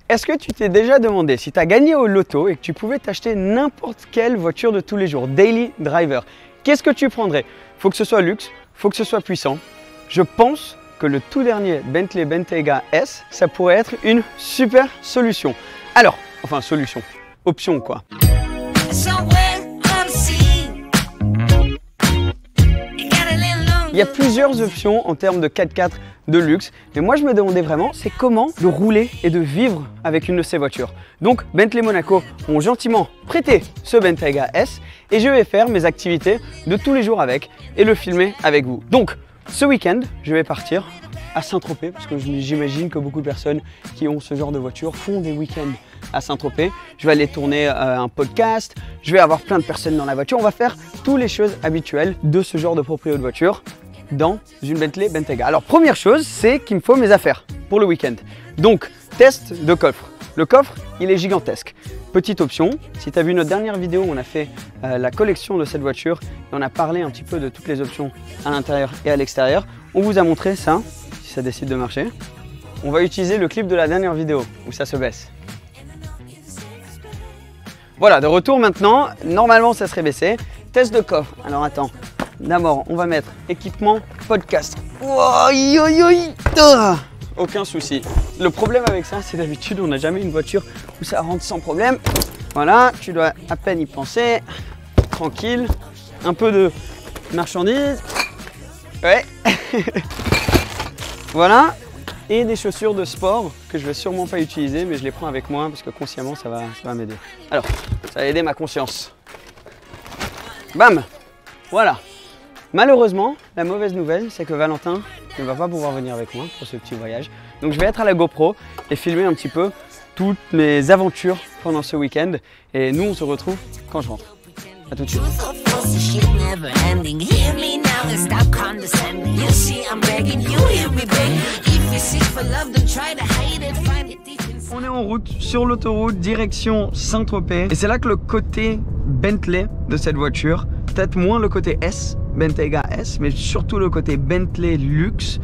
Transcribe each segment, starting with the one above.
Est-ce que tu t'es déjà demandé si tu as gagné au loto et que tu pouvais t'acheter n'importe quelle voiture de tous les jours, daily driver, qu'est-ce que tu prendrais? Faut que ce soit luxe, faut que ce soit puissant. Je pense que le tout dernier Bentley Bentayga S, ça pourrait être une super solution. Alors, enfin solution, option quoi. Il y a plusieurs options en termes de 4x4 de luxe, mais moi je me demandais vraiment c'est comment de rouler et de vivre avec une de ces voitures. Donc Bentley Monaco ont gentiment prêté ce Bentayga S et je vais faire mes activités de tous les jours avec et le filmer avec vous. Donc ce week-end je vais partir à Saint-Tropez parce que j'imagine que beaucoup de personnes qui ont ce genre de voiture font des week-ends à Saint-Tropez. Je vais aller tourner un podcast, je vais avoir plein de personnes dans la voiture. On va faire toutes les choses habituelles de ce genre de propriété de voiture dans une Bentley Bentayga. Alors première chose, c'est qu'il me faut mes affaires pour le week-end. Donc test de coffre. Le coffre, il est gigantesque. Petite option, si tu as vu notre dernière vidéo où on a fait la collection de cette voiture et on a parlé un petit peu de toutes les options à l'intérieur et à l'extérieur, on vous a montré ça, si ça décide de marcher. On va utiliser le clip de la dernière vidéo où ça se baisse. Voilà, de retour maintenant, normalement ça serait baissé. Test de coffre, alors attends, d'abord on va mettre équipement podcast. Aucun souci. Le problème avec ça, c'est d'habitude on n'a jamais une voiture où ça rentre sans problème. Voilà, tu dois à peine y penser, tranquille, un peu de marchandises. Ouais. Voilà. Et des chaussures de sport que je vais sûrement pas utiliser, mais je les prends avec moi parce que consciemment ça va m'aider. Alors, ça va aider ma conscience. Bam! Voilà. Malheureusement, la mauvaise nouvelle, c'est que Valentin ne va pas pouvoir venir avec moi pour ce petit voyage. Donc je vais être à la GoPro et filmer un petit peu toutes mes aventures pendant ce week-end. Et nous, on se retrouve quand je rentre. A tout de suite. On est en route sur l'autoroute direction Saint-Tropez et c'est là que le côté Bentley de cette voiture, peut-être moins le côté S, Bentayga S, mais surtout le côté Bentley Luxe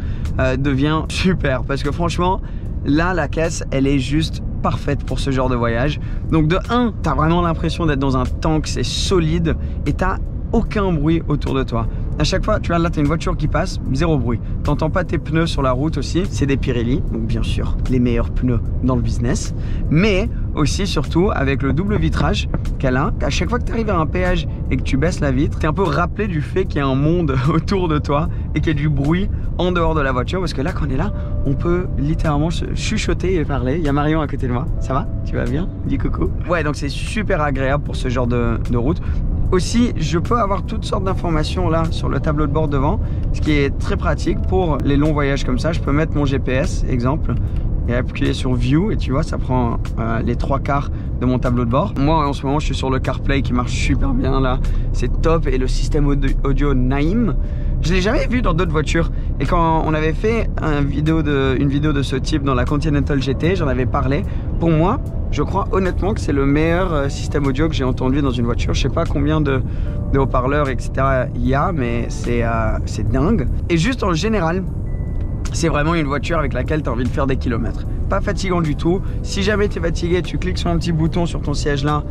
devient super parce que franchement là la caisse elle est juste parfaite pour ce genre de voyage. Donc de 1, tu as vraiment l'impression d'être dans un tank, c'est solide et tu n'as aucun bruit autour de toi. À chaque fois, tu vois, là, tu as une voiture qui passe, zéro bruit. Tu n'entends pas tes pneus sur la route aussi. C'est des Pirelli, donc bien sûr, les meilleurs pneus dans le business. Mais aussi, surtout, avec le double vitrage qu'elle a, à chaque fois que tu arrives à un péage et que tu baisses la vitre, tu es un peu rappelé du fait qu'il y a un monde autour de toi et qu'il y a du bruit en dehors de la voiture. Parce que là, quand on est là, on peut littéralement se chuchoter et parler. Il y a Marion à côté de moi. Ça va? Tu vas bien? Dis coucou. Ouais, donc c'est super agréable pour ce genre de route. Aussi, je peux avoir toutes sortes d'informations là sur le tableau de bord devant, ce qui est très pratique pour les longs voyages comme ça. Je peux mettre mon GPS, exemple, et appuyer sur View et tu vois, ça prend les 3/4 de mon tableau de bord. Moi, en ce moment, je suis sur le CarPlay qui marche super bien là. C'est top et le système audio Naim, je l'ai jamais vu dans d'autres voitures. Et quand on avait fait une vidéo de ce type dans la Continental GT, j'en avais parlé. Pour moi, je crois honnêtement que c'est le meilleur système audio que j'ai entendu dans une voiture. Je sais pas combien de haut-parleurs, etc. il y a, mais c'est dingue. Et juste en général, c'est vraiment une voiture avec laquelle tu as envie de faire des kilomètres. Pas fatigant du tout. Si jamais tu es fatigué, tu cliques sur un petit bouton sur ton siège là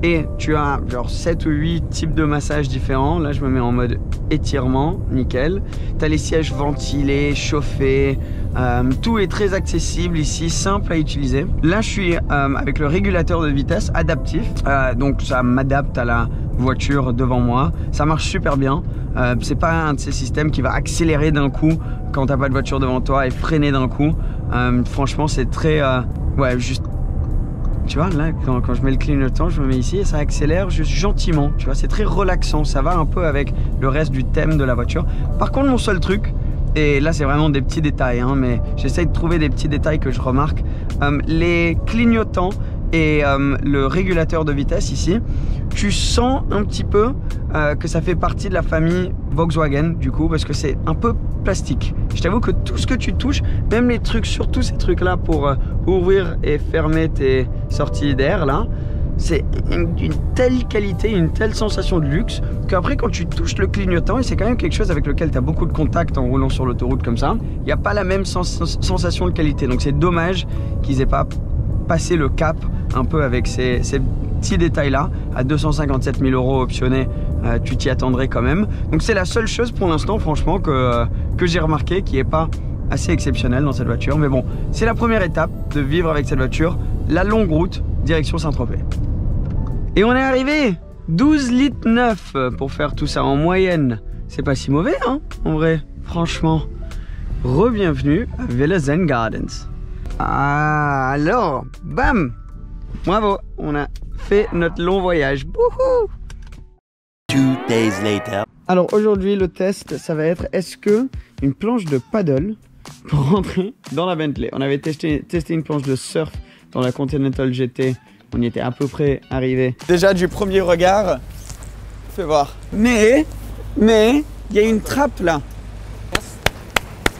et tu as genre 7 ou 8 types de massages différents. Là, je me mets en mode étirement, nickel. Tu as les sièges ventilés, chauffés. Tout est très accessible ici, simple à utiliser. Là, je suis avec le régulateur de vitesse adaptif. Donc, ça m'adapte à la voiture devant moi. Ça marche super bien. C'est pas un de ces systèmes qui va accélérer d'un coup quand t'as pas de voiture devant toi et freiner d'un coup. Franchement, c'est très... ouais, juste... Tu vois, là, quand je mets le clignotant, je me mets ici et ça accélère juste gentiment. Tu vois, c'est très relaxant. Ça va un peu avec le reste du thème de la voiture. Par contre, mon seul truc, et là, c'est vraiment des petits détails, hein, mais j'essaye de trouver des petits détails que je remarque. Les clignotants et le régulateur de vitesse ici, tu sens un petit peu que ça fait partie de la famille Volkswagen du coup, parce que c'est un peu plastique. Je t'avoue que tout ce que tu touches, même les trucs, surtout ces trucs là pour ouvrir et fermer tes sorties d'air là, c'est une telle qualité, une telle sensation de luxe qu'après quand tu touches le clignotant, et c'est quand même quelque chose avec lequel tu as beaucoup de contact en roulant sur l'autoroute comme ça, il n'y a pas la même sensation de qualité. Donc c'est dommage qu'ils aient pas passé le cap un peu avec ces petits détails-là. À 257 000 € optionnés, tu t'y attendrais quand même. Donc c'est la seule chose pour l'instant, franchement, que j'ai remarqué qui n'est pas assez exceptionnelle dans cette voiture. Mais bon, c'est la première étape de vivre avec cette voiture, la longue route direction Saint-Tropez. Et on est arrivé 12 litres 9 pour faire tout ça en moyenne. C'est pas si mauvais, hein, en vrai, franchement. Re-bienvenue à Villa Zen Gardens. Ah, alors, bam! Bravo, on a fait notre long voyage. Wouhou! 2 days later. Alors aujourd'hui, le test, ça va être est-ce que une planche de paddle pour rentrer dans la Bentley. On avait testé une planche de surf dans la Continental GT. On y était à peu près arrivé. Déjà du premier regard, fais voir. Mais, il y a une trappe là. It's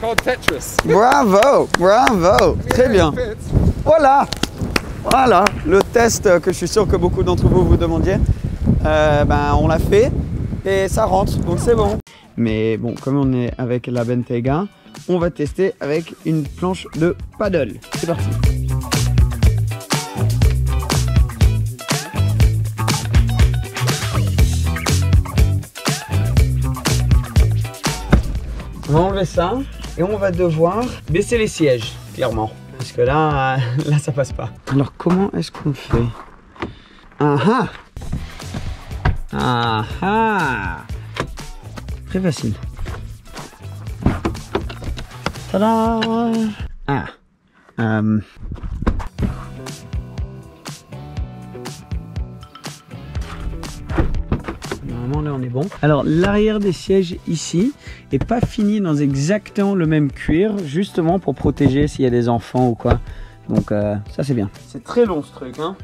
called Tetris. Bravo, bravo, très bien. Voilà, le test que je suis sûr que beaucoup d'entre vous vous demandiez. On l'a fait et ça rentre, donc c'est bon. Mais bon, comme on est avec la Bentayga, on va tester avec une planche de paddle. C'est parti. On va enlever ça et on va devoir baisser les sièges, clairement. Parce que là ça passe pas. Alors comment est-ce qu'on fait? Ah ah! Très facile. Tada! Ah. Normalement là on est bon. Alors l'arrière des sièges ici est pas fini dans exactement le même cuir, justement pour protéger s'il y a des enfants ou quoi. Donc ça c'est bien. C'est très long ce truc, hein.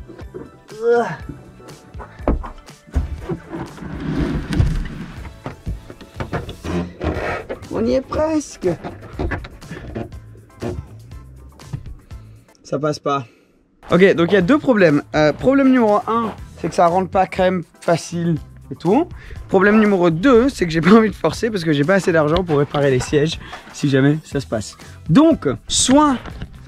On y est presque. Ça passe pas. Ok, donc il y a deux problèmes. Problème numéro 1, c'est que ça rentre pas crème facile et tout. Problème numéro 2, c'est que j'ai pas envie de forcer parce que j'ai pas assez d'argent pour réparer les sièges si jamais ça se passe. Donc, soit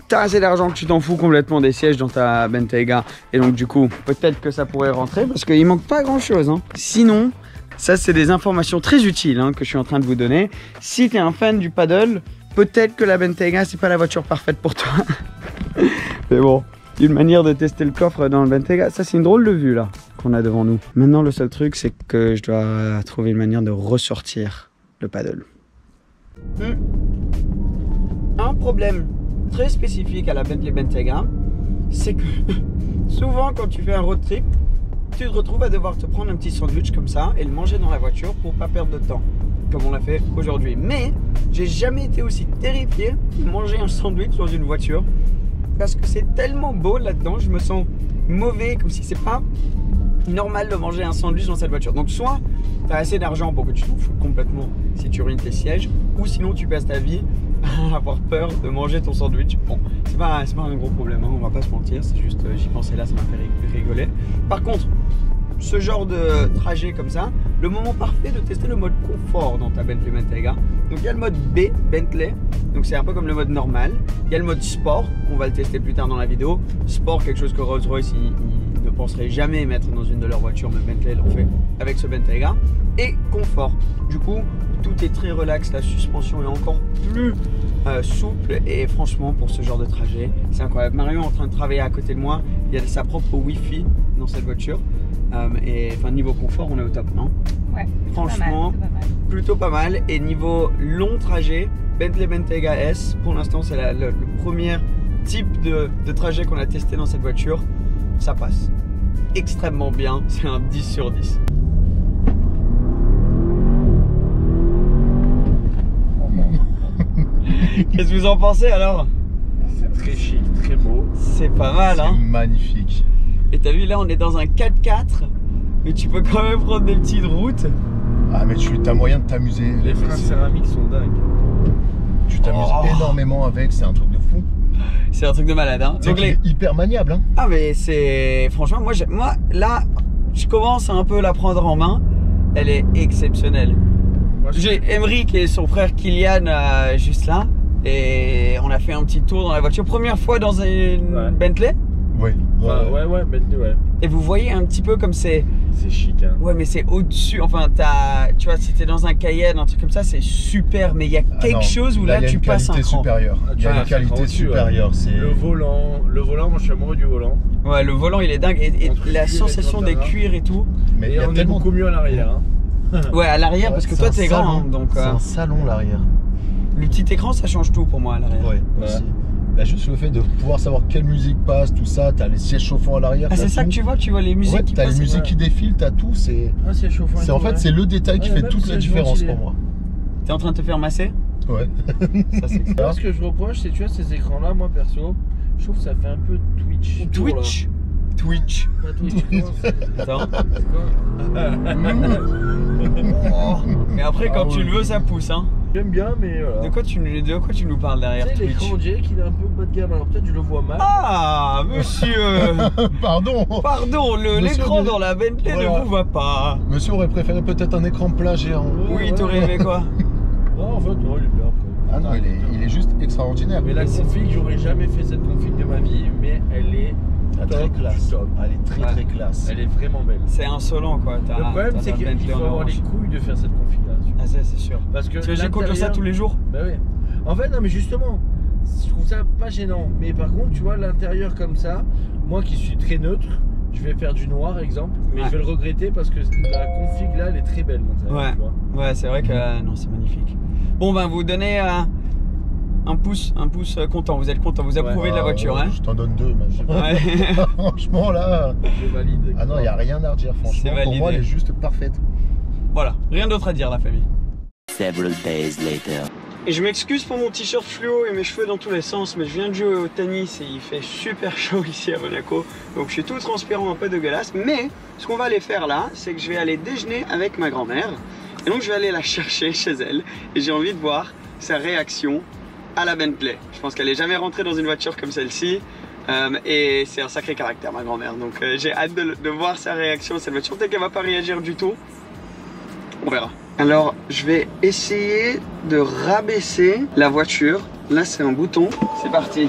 t'as assez d'argent que tu t'en fous complètement des sièges dans ta Bentayga et donc du coup, peut-être que ça pourrait rentrer parce qu'il manque pas grand chose, hein. Sinon, ça c'est des informations très utiles, hein, que je suis en train de vous donner. Si tu es un fan du paddle, peut-être que la Bentayga c'est pas la voiture parfaite pour toi. Mais bon, une manière de tester le coffre dans le Bentayga, ça c'est une drôle de vue là qu'on a devant nous. Maintenant le seul truc c'est que je dois trouver une manière de ressortir le paddle. Un problème très spécifique à la Bentley Bentayga, c'est que souvent quand tu fais un road trip, tu te retrouves à devoir te prendre un petit sandwich comme ça et le manger dans la voiture pour pas perdre de temps, comme on l'a fait aujourd'hui. Mais j'ai jamais été aussi terrifié de manger un sandwich dans une voiture parce que c'est tellement beau là-dedans, je me sens mauvais, comme si c'est pas normal de manger un sandwich dans cette voiture. Donc soit tu as assez d'argent pour que tu t'en fous complètement si tu ruines tes sièges, ou sinon tu passes ta vie à avoir peur de manger ton sandwich. Bon, c'est pas un gros problème, hein, on va pas se mentir, c'est juste j'y pensais là, ça m'a fait rigoler. Par contre, ce genre de trajet comme ça, le moment parfait de tester le mode confort dans ta Bentley Bentayga. Donc il y a le mode B Bentley, donc c'est un peu comme le mode normal. Il y a le mode sport, on va le tester plus tard dans la vidéo. Sport, quelque chose que Rolls-Royce ils ne penseraient jamais mettre dans une de leurs voitures, mais Bentley l'ont fait avec ce Bentayga. Et confort, du coup tout est très relax, la suspension est encore plus souple et franchement pour ce genre de trajet c'est incroyable. Marion est en train de travailler à côté de moi, il y a sa propre Wi-Fi dans cette voiture. Et enfin niveau confort on est au top, non? Ouais, franchement pas mal. Plutôt pas mal. Et niveau long trajet, Bentley Bentayga S pour l'instant c'est le premier type de trajet qu'on a testé dans cette voiture. Ça passe extrêmement bien, c'est un 10 sur 10. Qu'est-ce que vous en pensez alors? C'est très chic, très beau. C'est pas mal, hein? Magnifique. Et t'as vu là on est dans un 4x4, mais tu peux quand même prendre des petites routes. Ah mais tu as moyen de t'amuser. Les freins céramiques sont dingues. Tu t'amuses énormément avec, c'est un truc de fou. C'est un truc de malade, hein. Donc les... hyper maniable, hein. Ah mais c'est... Franchement, moi là, je commence à un peu la prendre en main. Elle est exceptionnelle. J'ai Emeric et son frère Kylian juste là. Et on a fait un petit tour dans la voiture. Première fois dans une Bentley? Ouais. Enfin, ouais, Bentley, ouais. Et vous voyez un petit peu comme c'est... C'est chic, hein. Ouais, mais c'est au-dessus. Enfin, tu vois, si t'es dans un Cayenne, un truc comme ça, c'est super. Mais il y a quelque chose où là, tu passes un cran. Il y a une qualité supérieure. Le volant, moi je suis amoureux du volant. Ouais, le volant il est dingue. Et la sensation des cuirs et tout. Mais on est beaucoup mieux à l'arrière. Hein. Ouais, à l'arrière, parce que toi t'es grand. Hein, donc, c'est un salon l'arrière. Le petit écran, ça change tout pour moi à l'arrière. Ouais, aussi. Bah, juste le fait de pouvoir savoir quelle musique passe, tout ça, t'as les sièges chauffants à l'arrière. Ah, c'est ça que tu vois les musiques qui passent. T'as les musiques qui défilent, t'as tout. C'est en fait, c'est le détail qui fait toute la différence pour moi. T'es en train de te faire masser? Ouais. Ça, c'est clair. Ce que je reproche, c'est tu vois, ces écrans-là, moi perso, je trouve que ça fait un peu Twitch. Twitch. Pas Twitch. Attends. Mais après, quand tu le veux, ça pousse, hein. J'aime bien, mais voilà. De quoi tu nous parles derrière Twitch? L'écran, on dirait qu'il est un peu bas de gamme. Alors peut-être je le vois mal. Ah, monsieur. Pardon, l'écran dans la Bentley ne vous va pas. Monsieur aurait préféré peut-être un écran plat géant. Oui, t'aurais aimé quoi? Non, en fait, non, il est bien après. Ah non, il est juste extraordinaire. Mais la config, j'aurais jamais fait cette config de ma vie, mais elle est très classe. Elle est très classe. Elle est vraiment belle. C'est insolent quoi. Le problème, c'est qu'il faut avoir les couilles de faire cette configuration. Ah, ça, c'est sûr. Parce que tu veux que j'écoute ça tous les jours? Bah oui. En fait, non, mais justement, je trouve ça pas gênant. Mais par contre, tu vois, l'intérieur comme ça, moi qui suis très neutre, je vais faire du noir, exemple, mais je vais le regretter parce que la config là, elle est très belle. Ouais, tu vois. Ouais, c'est vrai que non, c'est magnifique. Bon, ben, vous donnez un pouce content. Vous êtes content, vous approuvez de la voiture, hein? Je t'en donne 2, mais franchement là. Je valide. Ah non, il n'y a rien à redire, franchement. Pour moi, elle est juste parfaite. Voilà, rien d'autre à dire, la famille. Several days later. Et je m'excuse pour mon t-shirt fluo et mes cheveux dans tous les sens, mais je viens de jouer au tennis et il fait super chaud ici à Monaco. Donc je suis tout transpirant, un peu dégueulasse. Mais ce qu'on va aller faire là, c'est que je vais aller déjeuner avec ma grand-mère. Et donc je vais aller la chercher chez elle. Et j'ai envie de voir sa réaction à la Bentley. Je pense qu'elle n'est jamais rentrée dans une voiture comme celle-ci. Et c'est un sacré caractère, ma grand-mère. Donc j'ai hâte de voir sa réaction à cette voiture. Peut-être qu'elle va pas réagir du tout. On verra. Alors, je vais essayer de rabaisser la voiture. Là, c'est un bouton. C'est parti.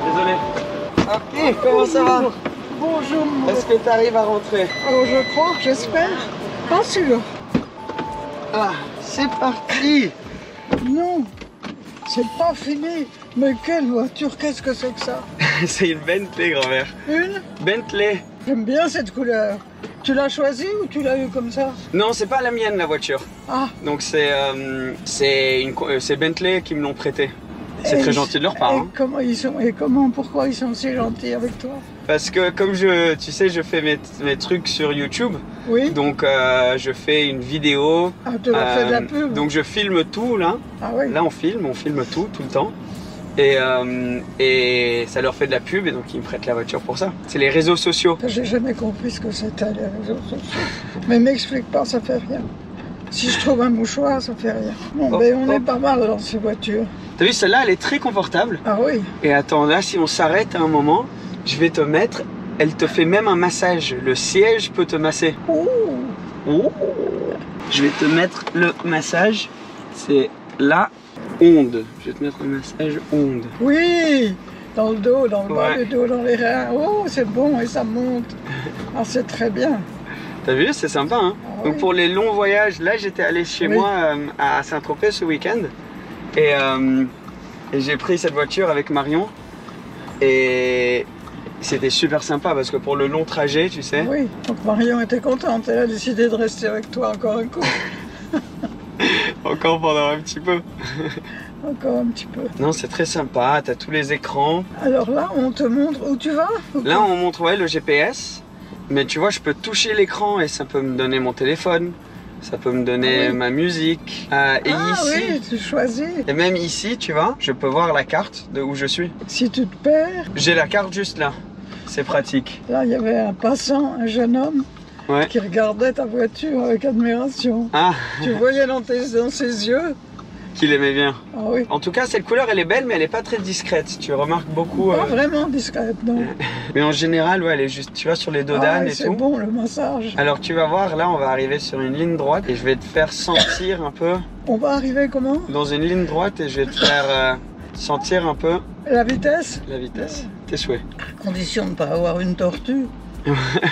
Désolé. Ok, comment ça va? Bonjour. Est-ce que tu arrives à rentrer? Oh, je crois, j'espère. Pas sûr. Ah, c'est parti. Non, c'est pas fini. Mais quelle voiture, qu'est-ce que c'est que ça? C'est une Bentley, grand-mère. Une? Bentley. J'aime bien cette couleur. Tu l'as choisie ou tu l'as eu comme ça? Non, c'est pas la mienne, la voiture. Ah. Donc c'est Bentley qui me l'ont prêté. C'est très gentil de leur part. Hein. Pourquoi ils sont si gentils avec toi? Parce que comme tu sais, je fais mes trucs sur YouTube. Oui. Donc je fais une vidéo. Ah, tu leur fais de la pub. Donc je filme tout là. Ah oui. Là on filme tout le temps. Et ça leur fait de la pub et donc ils me prêtent la voiture pour ça. C'est les réseaux sociaux. J'ai jamais compris ce que c'était les réseaux sociaux. Mais m'explique pas, ça fait rien. Si je trouve un mouchoir, ça fait rien. Bon, on est pas mal dans ces voitures. T'as vu, celle-là, elle est très confortable. Ah oui. Et attends, là, si on s'arrête à un moment, je vais te mettre... Elle te fait même un massage. Le siège peut te masser. Ouh. Ouh. Je vais te mettre le massage. C'est la onde. Je vais te mettre un massage onde. Oui. Dans le dos, dans le bas du dos, dans les reins. Oh, c'est bon et ça monte. Ah, c'est très bien. T'as vu, c'est sympa, hein? Ah, donc oui. pour les longs voyages, là j'étais allé chez moi à Saint-Tropez ce week-end et j'ai pris cette voiture avec Marion et c'était super sympa parce que pour le long trajet, tu sais. Oui, donc Marion était contente, elle a décidé de rester avec toi encore un coup. Encore pendant un petit peu. Encore un petit peu. Non, c'est très sympa, t'as tous les écrans. Alors là, on te montre où tu vas? Là, on montre le GPS. Mais tu vois, je peux toucher l'écran et ça peut me donner mon téléphone, ça peut me donner ma musique. Et ici, oui, tu choisis. Et même ici, tu vois, je peux voir la carte de où je suis. Si tu te perds. J'ai la carte juste là, c'est pratique. Là, il y avait un passant, un jeune homme, qui regardait ta voiture avec admiration. Ah. Tu voyais dans ses yeux qu'il aimait bien. Ah oui. En tout cas, cette couleur, elle est belle, mais elle n'est pas très discrète. Tu remarques beaucoup. Pas vraiment discrète, non. Mais en général, ouais, elle est juste, tu vois, sur les dos d'âne et tout. C'est bon, le massage. Alors, tu vas voir, là, on va arriver sur une ligne droite et je vais te faire sentir un peu. On va arriver comment? Dans une ligne droite et je vais te faire sentir un peu La vitesse? La vitesse, tes souhaits. À condition de ne pas avoir une tortue.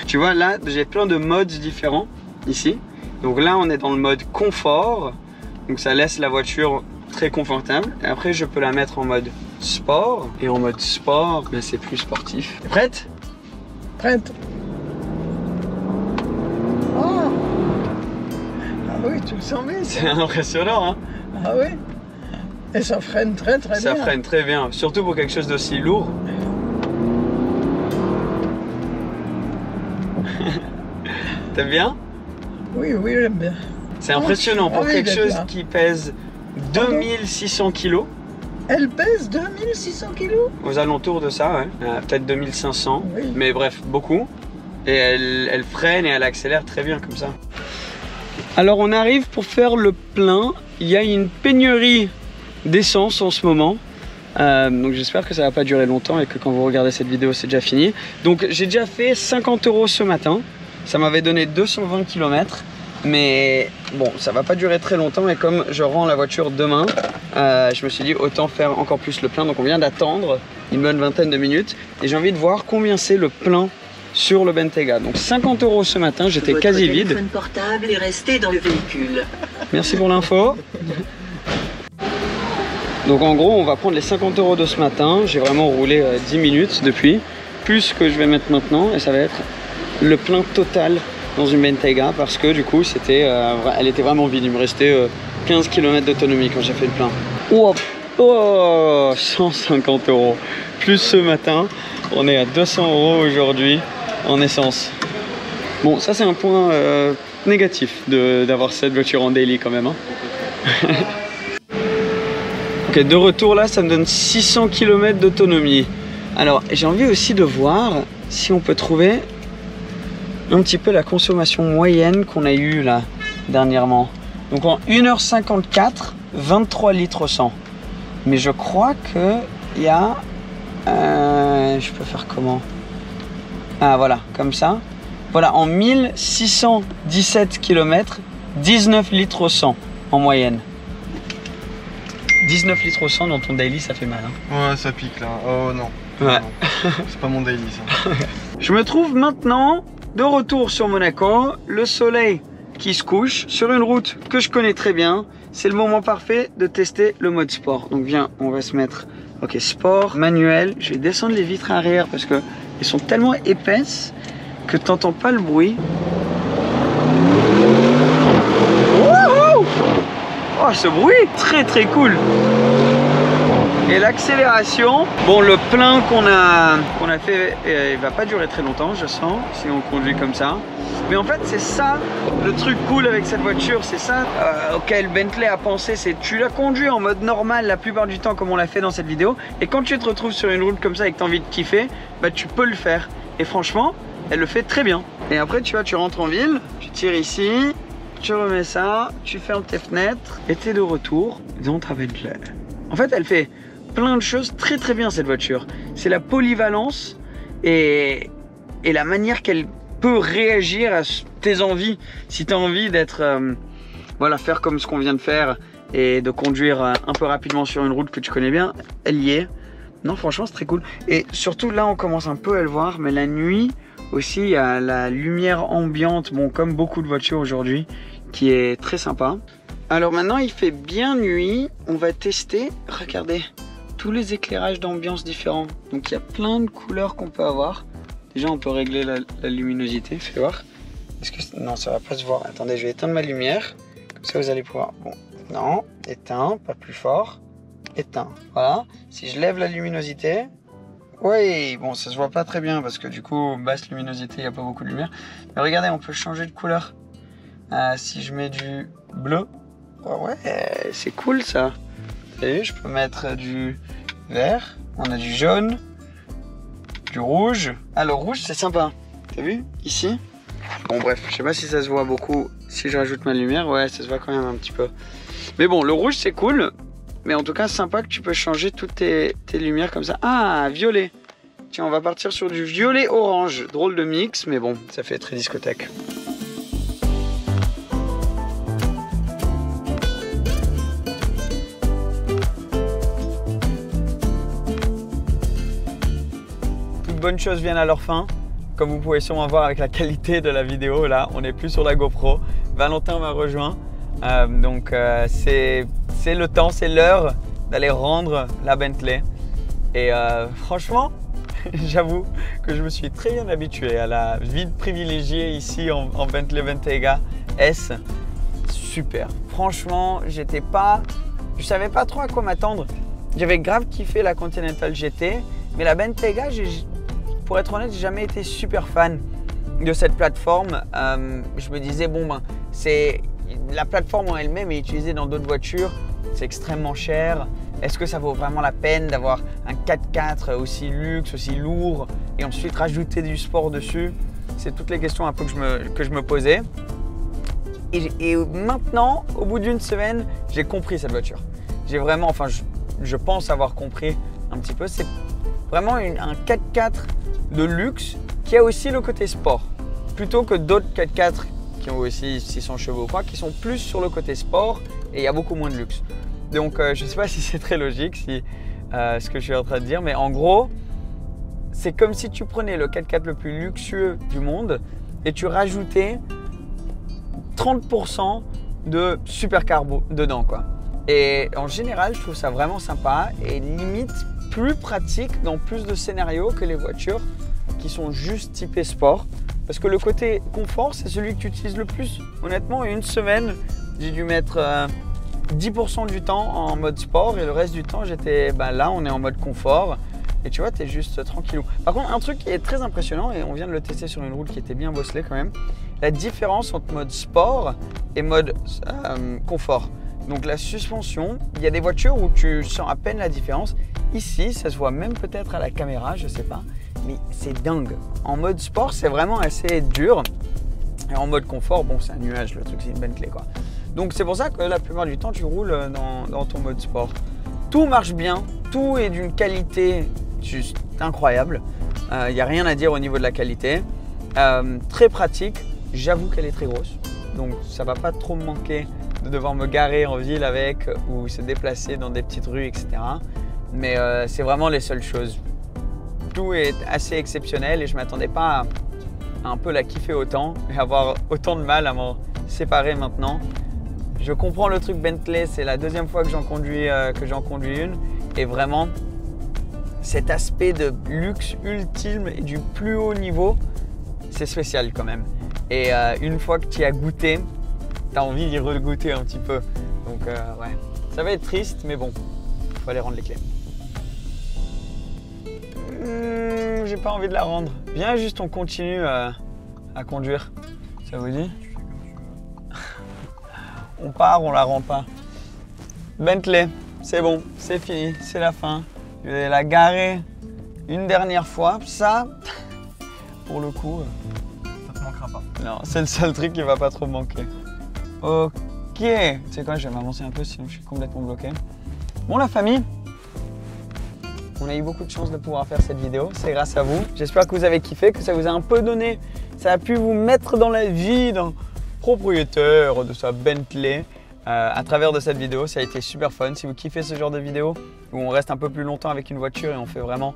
Tu vois, là, j'ai plein de modes différents ici. Donc là, on est dans le mode confort. Donc ça laisse la voiture très confortable. Et après, je peux la mettre en mode sport. Et en mode sport, ben, c'est plus sportif. T'es prête? Prête? Oh! Ah oui, tu le sens bien. C'est impressionnant, hein? Ah oui? Et ça freine très bien. Ça freine très bien, surtout pour quelque chose d'aussi lourd. T'aimes bien? Oui, oui, j'aime bien. C'est impressionnant pour oui, quelque chose bien. qui pèse 2600 kg. Elle pèse 2600 kilos? Aux alentours de ça, ouais. Peut-être 2500, Oui. mais bref, beaucoup. Et elle freine et elle accélère très bien comme ça. Alors on arrive pour faire le plein. Il y a une pénurie d'essence en ce moment. Donc j'espère que ça va pas durer longtemps et que quand vous regardez cette vidéo c'est déjà fini. Donc j'ai déjà fait 50 € ce matin. Ça m'avait donné 220 km. Mais bon, ça va pas durer très longtemps et comme je rends la voiture demain, je me suis dit autant faire encore plus le plein. Donc on vient d'attendre une bonne vingtaine de minutes et j'ai envie de voir combien c'est le plein sur le Bentayga. Donc 50 € ce matin, j'étais quasi vide. Votre téléphone portable est resté dans le véhicule. Merci pour l'info. Donc en gros, on va prendre les 50 € de ce matin. J'ai vraiment roulé 10 minutes depuis, plus ce que je vais mettre maintenant et ça va être le plein total dans une Bentayga parce que du coup elle était vraiment vide, il me restait 15 km d'autonomie quand j'ai fait le plein. Oh, 150 € plus ce matin, on est à 200 € aujourd'hui en essence. Bon, ça c'est un point négatif d'avoir cette voiture en daily quand même, hein. Ok, de retour là, ça me donne 600 km d'autonomie. Alors j'ai envie aussi de voir si on peut trouver un petit peu la consommation moyenne qu'on a eue là dernièrement. Donc en 1h54, 23 litres 100. Mais je crois que il y a... je peux faire comment? Ah voilà, comme ça. Voilà, en 1617 km, 19 litres 100 en moyenne. 19 litres 100 dans ton daily, ça fait mal, hein. Ouais, ça pique là. Oh non. Ouais. C'est pas mon daily ça. Je me trouve maintenant de retour sur Monaco, le soleil qui se couche sur une route que je connais très bien. C'est le moment parfait de tester le mode sport. Donc viens, on va se mettre, ok, sport, manuel. Je vais descendre les vitres arrière parce que elles sont tellement épaisses que tu n'entends pas le bruit. Wouhou! Oh, ce bruit, très très cool. Et l'accélération, bon, le plein qu'on a fait, il va pas durer très longtemps, je sens, si on conduit comme ça. Mais en fait, c'est ça le truc cool avec cette voiture, c'est ça auquel Bentley a pensé, c'est tu la conduis en mode normal la plupart du temps comme on l'a fait dans cette vidéo. Et quand tu te retrouves sur une route comme ça et que tu as envie de kiffer, bah tu peux le faire. Et franchement, elle le fait très bien. Et après, tu vois, tu rentres en ville, tu tires ici, tu remets ça, tu fermes tes fenêtres et t'es de retour dans ta Bentley. En fait, elle fait plein de choses très très bien cette voiture. C'est la polyvalence et la manière qu'elle peut réagir à tes envies. Si tu as envie d'être, voilà, faire comme ce qu'on vient de faire et de conduire un peu rapidement sur une route que tu connais bien, elle y est. Non, franchement, c'est très cool. Et surtout là, on commence un peu à le voir, mais la nuit aussi, il y a la lumière ambiante, bon, comme beaucoup de voitures aujourd'hui, qui est très sympa. Alors maintenant, il fait bien nuit. On va tester, regardez, tous les éclairages d'ambiance différents. Donc il y a plein de couleurs qu'on peut avoir. Déjà, on peut régler la luminosité, fais voir. Est-ce que... Non, ça va pas se voir. Attendez, je vais éteindre ma lumière. Comme ça, vous allez pouvoir... Bon, non, éteint, pas plus fort. Éteint, voilà. Si je lève la luminosité... Oui, bon, ça se voit pas très bien parce que du coup, basse luminosité, il n'y a pas beaucoup de lumière. Mais regardez, on peut changer de couleur. Si je mets du bleu... Ouais, c'est cool ça. Vous avez vu, je peux mettre du vert. On a du jaune. Du rouge. Ah, le rouge, c'est sympa. T'as vu ici? Bon, bref, je sais pas si ça se voit beaucoup. Si je rajoute ma lumière, ouais, ça se voit quand même un petit peu. Mais bon, le rouge, c'est cool. Mais en tout cas, sympa que tu peux changer toutes tes lumières comme ça. Ah, violet. Tiens, on va partir sur du violet orange. Drôle de mix, mais bon, ça fait très discothèque. bonnes choses viennent à leur fin. Comme vous pouvez sûrement voir avec la qualité de la vidéo, là, on n'est plus sur la GoPro. Valentin m'a rejoint. C'est le temps, c'est l'heure d'aller rendre la Bentley. Et franchement, j'avoue que je me suis très bien habitué à la vie privilégiée ici en Bentley Bentayga S. Super. Franchement, je savais pas trop à quoi m'attendre. J'avais grave kiffé la Continental GT, mais la Bentayga, pour être honnête, j'ai jamais été super fan de cette plateforme. Je me disais, bon ben, la plateforme en elle-même est utilisée dans d'autres voitures, c'est extrêmement cher. Est-ce que ça vaut vraiment la peine d'avoir un 4x4 aussi luxe, aussi lourd et ensuite rajouter du sport dessus? C'est toutes les questions un peu que je me posais. Et maintenant, au bout d'une semaine, j'ai compris cette voiture. J'ai vraiment, enfin, je pense avoir compris un petit peu. C'est vraiment un 4x4 de luxe qui a aussi le côté sport. Plutôt que d'autres 4x4 qui ont aussi 600 chevaux, quoi, qui sont plus sur le côté sport et il y a beaucoup moins de luxe. Donc, je ne sais pas si c'est très logique, ce que je suis en train de dire, mais en gros, c'est comme si tu prenais le 4x4 le plus luxueux du monde et tu rajoutais 30% de supercar dedans, quoi. Et en général, je trouve ça vraiment sympa et limite plus pratique dans plus de scénarios que les voitures qui sont juste typées sport. Parce que le côté confort, c'est celui que tu utilises le plus. Honnêtement, une semaine, j'ai dû mettre 10% du temps en mode sport et le reste du temps, j'étais là, on est en mode confort. Et tu vois, tu es juste tranquillou. Par contre, un truc qui est très impressionnant, et on vient de le tester sur une route qui était bien bosselée quand même, la différence entre mode sport et mode confort. Donc la suspension, il y a des voitures où tu sens à peine la différence. Ici, ça se voit même peut-être à la caméra, je sais pas, mais c'est dingue. En mode sport, c'est vraiment assez dur. Et en mode confort, bon, c'est un nuage, le truc, c'est une Bentley, quoi. Donc c'est pour ça que la plupart du temps, tu roules dans ton mode sport. Tout marche bien, tout est d'une qualité juste incroyable. Il n'y a rien à dire au niveau de la qualité. Très pratique, j'avoue qu'elle est très grosse. Donc ça ne va pas trop me manquer de devoir me garer en ville avec ou se déplacer dans des petites rues, etc. Mais c'est vraiment les seules choses. Tout est assez exceptionnel et je ne m'attendais pas à un peu la kiffer autant et avoir autant de mal à m'en séparer maintenant. Je comprends le truc Bentley, c'est la deuxième fois que j'en conduis une et vraiment cet aspect de luxe ultime et du plus haut niveau, c'est spécial quand même. Et une fois que tu y as goûté, tu as envie d'y regoûter un petit peu. Donc ouais, ça va être triste, mais bon, il faut aller rendre les clés. J'ai pas envie de la rendre. Viens juste, on continue à conduire. Ça vous dit? On part, on la rend pas. Bentley, c'est bon, c'est fini, c'est la fin. Je vais la garer une dernière fois. Ça, pour le coup, ça te manquera pas. Non, c'est le seul truc qui va pas trop me manquer. Ok, tu sais quoi, je vais m'avancer un peu sinon je suis complètement bloqué. Bon la famille, on a eu beaucoup de chance de pouvoir faire cette vidéo, c'est grâce à vous. J'espère que vous avez kiffé, que ça vous a un peu donné, ça a pu vous mettre dans la vie d'un propriétaire de sa Bentley à travers de cette vidéo. Ça a été super fun. Si vous kiffez ce genre de vidéo où on reste un peu plus longtemps avec une voiture et on fait vraiment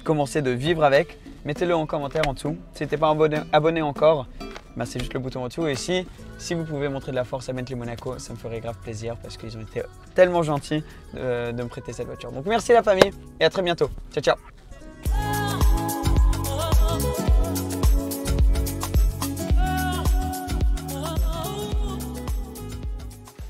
commencer de vivre avec, mettez-le en commentaire en dessous. Si t'es pas abonné encore, bah c'est juste le bouton en dessous. Et si vous pouvez montrer de la force à Bentley Monaco, ça me ferait grave plaisir parce qu'ils ont été tellement gentils de me prêter cette voiture. Donc merci la famille et à très bientôt. Ciao ciao.